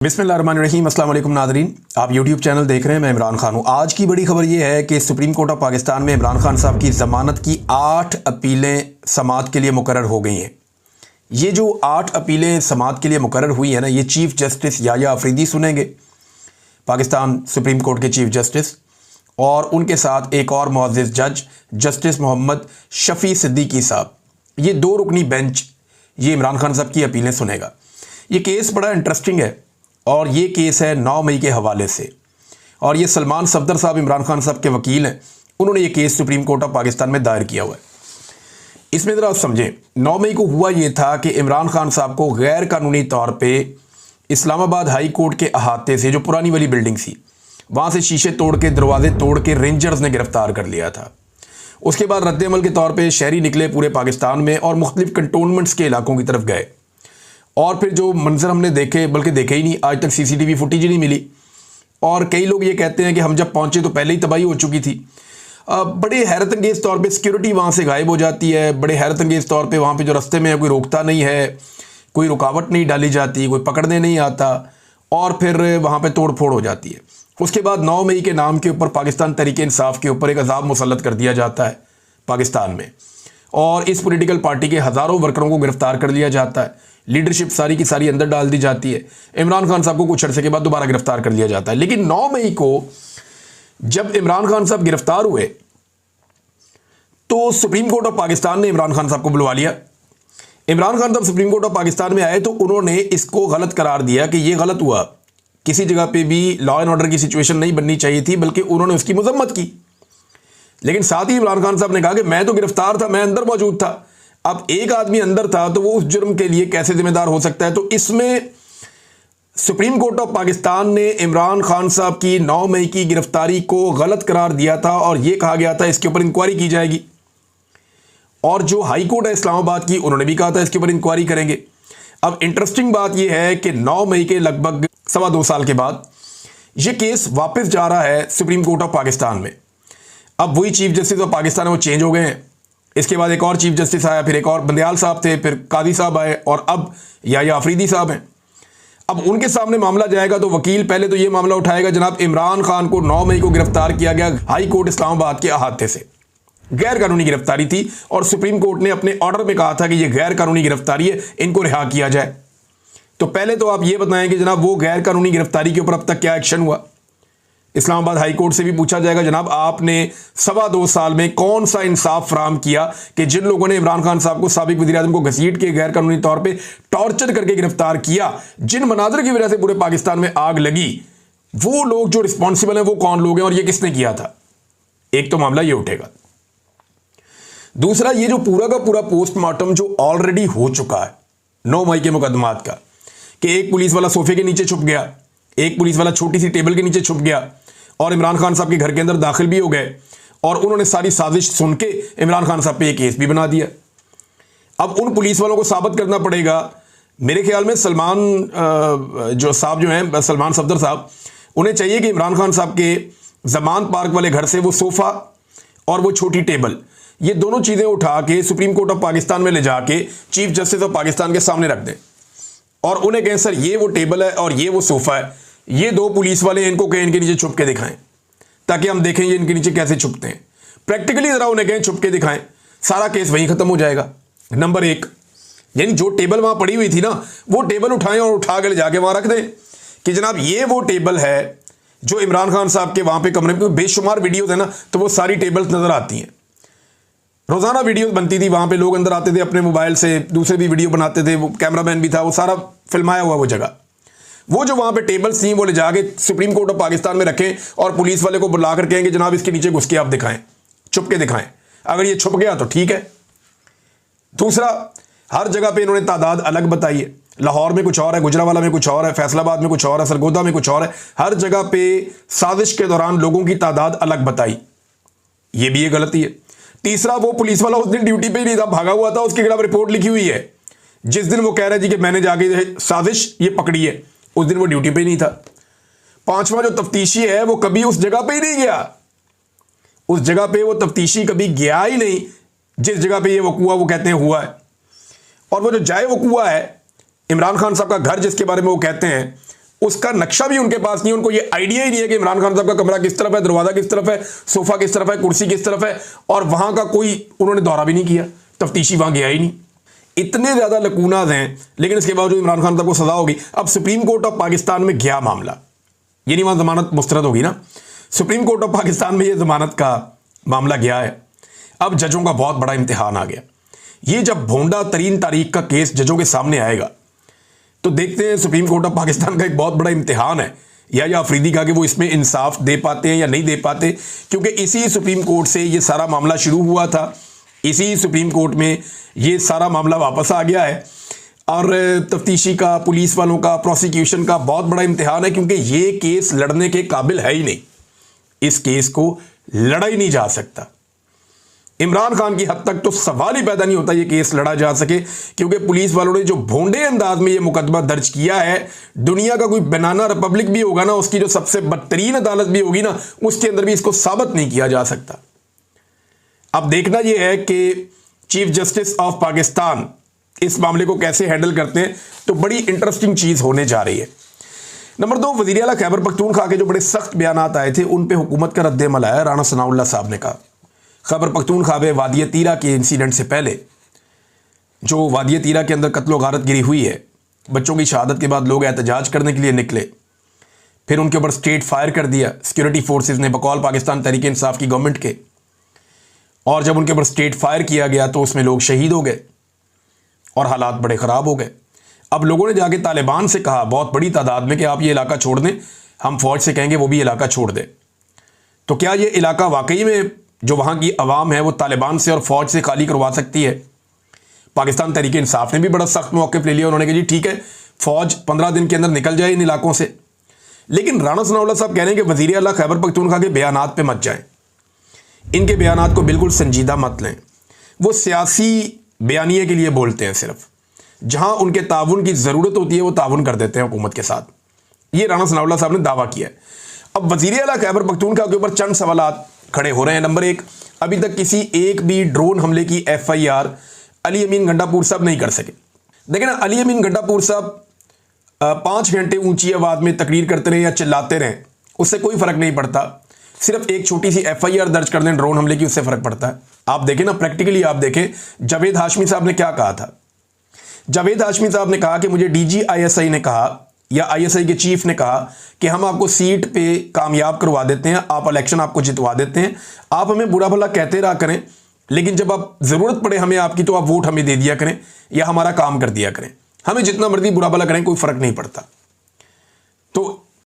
बिस्मिल्लाहिर्रहमानिर्रहीम, अस्सलाम वालेकुम नाज़रीन। आप YouTube चैनल देख रहे हैं। मैं इमरान खान हूँ। आज की बड़ी खबर ये है कि सुप्रीम कोर्ट ऑफ पाकिस्तान में इमरान खान साहब की ज़मानत की 8 अपीलें समाअत के लिए मुकर्रर हो गई हैं। ये जो 8 अपीलें समाअत के लिए मुकर्रर हुई हैं ना, ये चीफ़ जस्टिस याह्या अफरीदी सुनेंगे, पाकिस्तान सुप्रीम कोर्ट के चीफ़ जस्टिस, और उनके साथ एक और मुअज़्ज़िज़ जज जस्टिस मोहम्मद शफ़ी सिद्दीकी साहब। ये 2 रुकनी बेंच ये इमरान खान साहब की अपीलें सुनेगा। ये केस बड़ा इंटरेस्टिंग है और ये केस है 9 मई के हवाले से, और ये सलमान सफदर साहब इमरान खान साहब के वकील हैं। उन्होंने ये case supreme court of Pakistan में दायर किया हुआ है। इसमें ज़रा समझें, 9 मई को हुआ ये था कि इमरान खान साहब को गैर कानूनी तौर पे इस्लामाबाद हाई कोर्ट के अहाते से, जो पुरानी वाली बिल्डिंग थी, वहाँ से शीशे तोड़ के, दरवाजे तोड़ के रेंजर्स ने गिरफ्तार कर लिया था। उसके बाद रद्द-ए-अमल के तौर पर शहरी निकले पूरे पाकिस्तान में और मुख्तलिफ कंटोनमेंट्स के इलाकों की तरफ गए, और फिर जो मंजर हमने देखे, बल्कि देखे ही नहीं, आज तक सीसीटीवी फुटेज ही नहीं मिली। और कई लोग ये कहते हैं कि हम जब पहुंचे तो पहले ही तबाही हो चुकी थी। बड़े हैरत अंगेज़ तौर पे सिक्योरिटी वहाँ से गायब हो जाती है। बड़े हैरत अंगेज़ तौर पे वहाँ पे जो रास्ते में है कोई रोकता नहीं है, कोई रुकावट नहीं डाली जाती, कोई पकड़ने नहीं आता, और फिर वहाँ पर तोड़ फोड़ हो जाती है। उसके बाद 9 मई के नाम के ऊपर पाकिस्तान तहरीक इंसाफ के ऊपर एक अजाब मुसल्लत कर दिया जाता है पाकिस्तान में, और इस पॉलिटिकल पार्टी के हज़ारों वर्करों को गिरफ्तार कर लिया जाता है। लीडरशिप सारी की सारी अंदर डाल दी जाती है। इमरान खान साहब को कुछ अर्से के बाद दोबारा गिरफ्तार कर लिया जाता है। लेकिन 9 मई को जब इमरान खान साहब गिरफ्तार हुए तो सुप्रीम कोर्ट ऑफ पाकिस्तान ने इमरान खान साहब को बुलवा लिया। इमरान खान साहब सुप्रीम कोर्ट ऑफ पाकिस्तान में आए तो उन्होंने इसको गलत करार दिया कि यह गलत हुआ, किसी जगह पे भी लॉ एंड ऑर्डर की सिचुएशन नहीं बननी चाहिए थी, बल्कि उन्होंने उसकी मजम्मत की। लेकिन साथ ही इमरान खान साहब ने कहा कि मैं तो गिरफ्तार था, मैं अंदर मौजूद था। अब एक आदमी अंदर था तो वो उस जुर्म के लिए कैसे जिम्मेदार हो सकता है? तो इसमें सुप्रीम कोर्ट ऑफ पाकिस्तान ने इमरान खान साहब की 9 मई की गिरफ्तारी को गलत करार दिया था, और यह कहा गया था इसके ऊपर इंक्वायरी की जाएगी। और जो हाई कोर्ट है इस्लामाबाद की, उन्होंने भी कहा था इसके ऊपर इंक्वायरी करेंगे। अब इंटरेस्टिंग बात यह है कि 9 मई के लगभग 2.25 साल के बाद यह केस वापस जा रहा है सुप्रीम कोर्ट ऑफ पाकिस्तान में। अब वही चीफ जस्टिस ऑफ पाकिस्तान है वो चेंज हो गए हैं। इसके बाद एक और चीफ जस्टिस आया, फिर एक और बंदयाल साहब थे, फिर कादी साहब आए, और अब याह्या अफरीदी साहब हैं। अब उनके सामने मामला जाएगा तो वकील पहले तो ये मामला उठाएगा, जनाब इमरान खान को 9 मई को गिरफ्तार किया गया हाई कोर्ट इस्लामाबाद के अहाते से, गैर कानूनी गिरफ्तारी थी, और सुप्रीम कोर्ट ने अपने ऑर्डर में कहा था कि यह गैर कानूनी गिरफ्तारी है, इनको रिहा किया जाए। तो पहले तो आप ये बताएं कि जनाब वो गैर कानूनी गिरफ्तारी के ऊपर अब तक क्या एक्शन हुआ? इस्लामाबाद हाई कोर्ट से भी पूछा जाएगा, जनाब आपने 2.25 साल में कौन सा इंसाफ फराहम किया कि जिन लोगों ने इमरान खान साहब को, साबिक वज़ीर-ए-आज़म को घसीट के गैर कानूनी तौर पे टॉर्चर करके गिरफ्तार किया, जिन मनाज़र की वजह से पूरे पाकिस्तान में आग लगी, वो लोग जो रिस्पॉन्सिबल हैं वो कौन लोग हैं और ये किसने किया था? एक तो मामला ये उठेगा। दूसरा, ये जो पूरा का पूरा पोस्टमार्टम जो ऑलरेडी हो चुका है 9 मई के मुकदमात का, कि एक पुलिस वाला सोफे के नीचे छुप गया, एक पुलिस वाला छोटी सी टेबल के नीचे छुप गया, और इमरान खान साहब के घर के अंदर दाखिल भी हो गए, और उन्होंने सारी साजिश सुन के इमरान खान साहब पे एक केस भी बना दिया। अब उन पुलिस वालों को साबित करना पड़ेगा। मेरे ख्याल में सलमान जो साहब जो हैं, सलमान सफदर साहब, उन्हें चाहिए कि इमरान खान साहब के जमानत पार्क वाले घर से वो सोफ़ा और वो छोटी टेबल, ये दोनों चीज़ें उठा के सुप्रीम कोर्ट ऑफ पाकिस्तान में ले जाके चीफ जस्टिस ऑफ पाकिस्तान के सामने रख दें, और उन्हें कहें सर ये वो टेबल है और ये वो सोफ़ा है, ये 2 पुलिस वाले इनको कहें इनके नीचे छुप के दिखाएं, ताकि हम देखें ये इनके नीचे कैसे छुपते हैं। प्रैक्टिकली ज़रा उन्हें कहें छुप के दिखाएं, सारा केस वहीं ख़त्म हो जाएगा। नंबर 1, यानी जो टेबल वहाँ पड़ी हुई थी ना, वो टेबल उठाएं और उठा के ले जाके वहाँ रख दें कि जनाब ये वो टेबल है जो इमरान खान साहब के वहाँ पे कमरे में, बेशुमार वीडियोज़ है ना, तो वो सारी टेबल्स नज़र आती हैं। रोज़ाना वीडियोज़ बनती थी, वहाँ पे लोग अंदर आते थे अपने मोबाइल से, दूसरे भी वीडियो बनाते थे, वो कैमरामैन भी था, वो सारा फिल्माया हुआ वो जगह। वो जो वहाँ पे टेबल्स थी वो ले जाके सुप्रीम कोर्ट ऑफ पाकिस्तान में रखें, और पुलिस वाले को बुला कर कहेंगे जनाब इसके नीचे घुस के आप दिखाएं, छुप के दिखाएं। अगर ये छुप गया तो ठीक है। दूसरा, हर जगह पे इन्होंने तादाद अलग बताई है। लाहौर में कुछ और है, गुजरावाला में कुछ और है, फैसलाबाद में कुछ और है, सरगोदा में कुछ और है। हर जगह पे साजिश के दौरान लोगों की तादाद अलग बताई, ये भी एक गलती है। तीसरा, वो पुलिस वाला उस दिन ड्यूटी पे ही नहीं था, भागा हुआ था, उसके खिलाफ रिपोर्ट लिखी हुई है। जिस दिन वो कह रहे थे कि मैंने जाके साजिश ये पकड़ी है, उस दिन वो ड्यूटी पे ही नहीं था। 5वां, जो तफ्तीशी है वो कभी उस जगह पे ही नहीं गया, उस जगह पे वो तफ्तीशी कभी गया ही नहीं जिस जगह पे ये वकूआ वो कहते हैं हुआ है। और वो जो जाए वकूआ है, इमरान खान साहब का घर जिसके बारे में वो कहते हैं, उसका नक्शा भी उनके पास नहीं है, उनको ये आइडिया ही नहीं है कि इमरान खान साहब का कमरा किस तरफ है, दरवाजा किस तरफ है, सोफा किस तरफ है, कुर्सी किस तरफ है, और वहां का कोई उन्होंने दौरा भी नहीं किया, तफ्तीशी वहां गया ही नहीं। इतने ज्यादा लकूनाज हैं, लेकिन इसके बावजूद इमरान खान साहब को सजा होगी। अब सुप्रीम कोर्ट ऑफ पाकिस्तान में गया मामला, ये नहीं वहां जमानत मुस्तरद होगी ना, सुप्रीम कोर्ट ऑफ पाकिस्तान में ये जमानत का मामला गया है। अब जजों का बहुत बड़ा इम्तिहान आ गया। ये जब भोंडा तरीन तारीख का केस जजों के सामने आएगा तो देखते हैं सुप्रीम कोर्ट ऑफ पाकिस्तान का एक बहुत बड़ा इम्तिहान है, या अफरीदी का कि वो इसमें इंसाफ दे पाते हैं या नहीं दे पाते, क्योंकि इसी सुप्रीम कोर्ट से ये सारा मामला शुरू हुआ था, इसी सुप्रीम कोर्ट में ये सारा मामला वापस आ गया है। और तफ्तीशी का, पुलिस वालों का, प्रोसिक्यूशन का बहुत बड़ा इम्तिहान है, क्योंकि ये केस लड़ने के काबिल है ही नहीं, इस केस को लड़ा ही नहीं जा सकता। इमरान खान की हद तक तो सवाल ही पैदा नहीं होता ये केस लड़ा जा सके, क्योंकि पुलिस वालों ने जो भोंडे अंदाज में ये मुकदमा दर्ज किया है, दुनिया का कोई बनाना रिपब्लिक भी होगा ना, उसकी जो सबसे बदतरीन अदालत भी होगी ना, उसके अंदर भी इसको साबित नहीं किया जा सकता। अब देखना यह है कि चीफ जस्टिस ऑफ पाकिस्तान इस मामले को कैसे हैंडल करते हैं, तो बड़ी इंटरेस्टिंग चीज होने जा रही है। नंबर 2, वज़ीर आला खैबर पख्तूनख्वा के जो बड़े सख्त बयानात आए थे, उन पे हुकूमत का रद्द-ए-अमल आया। राणा सनाउल्लाह साहब ने कहा खैबर पख्तूनख्वा में वादी तीरा के इंसिडेंट से पहले जो वादी तीरा के अंदर कत्लो गारत गिरी हुई है, बच्चों की शहादत के बाद लोग एहतजाज करने के लिए निकले, फिर उनके ऊपर स्ट्रेट फायर कर दिया सिक्योरिटी फोर्सेस ने बकौल पाकिस्तान तहरीक इंसाफ की गवर्नमेंट के, और जब उनके ऊपर स्ट्रेट फायर किया गया तो उसमें लोग शहीद हो गए और हालात बड़े ख़राब हो गए। अब लोगों ने जाके तालिबान से कहा बहुत बड़ी तादाद में कि आप ये इलाका छोड़ दें, हम फौज से कहेंगे वो भी इलाका छोड़ दे। तो क्या ये इलाका वाकई में जो वहाँ की अवाम है वो तालिबान से और फौज से खाली करवा सकती है? पाकिस्तान तहरीक इंसाफ ने भी बड़ा सख्त मौक़िफ़ ले लिया, उन्होंने कहा जी ठीक है, फौज 15 दिन के अंदर निकल जाए इन इलाकों से। लेकिन राणा सनाउल्लाह साहब कह रहे हैं कि वज़ीर आला खैबर पख्तूनख्वा के बयानात पे मत जाएं, इनके बयानात को बिल्कुल संजीदा मत लें, वो सियासी बयानिए के लिए बोलते हैं, सिर्फ जहां उनके ताउन की ज़रूरत होती है वो ताउन कर देते हैं हुकूमत के साथ। ये राणा सनाउल्लाह साहब ने दावा किया है। अब वज़ीर आला खैबर पख्तूनख्वा के ऊपर चंद सवालात खड़े हो रहे हैं। नंबर 1, अभी तक किसी एक भी ड्रोन हमले की FIR अली अमीन गंडापुर साहब नहीं कर सके। देखिए ना, अली अमीन गंडापुर साहब 5 घंटे ऊंची आवाज़ में तकरीर करते रहे या चिल्लाते रहे, उससे कोई फ़र्क नहीं पड़ता। सिर्फ एक छोटी सी FIR दर्ज कर दें ड्रोन हमले की, उससे फ़र्क पड़ता है। आप देखें ना, प्रैक्टिकली आप देखें जावेद हाशमी साहब ने क्या कहा था। जावेद हाशमी साहब ने कहा कि मुझे DG ISI ने कहा, या ISI के चीफ ने कहा कि हम आपको सीट पे कामयाब करवा देते हैं, आप इलेक्शन आपको जितवा देते हैं, आप हमें बुरा भला कहते रहा करें, लेकिन जब आप ज़रूरत पड़े हमें आपकी तो आप वोट हमें दे दिया करें या हमारा काम कर दिया करें, हमें जितना मर्जी बुरा भला करें, कोई फ़र्क नहीं पड़ता।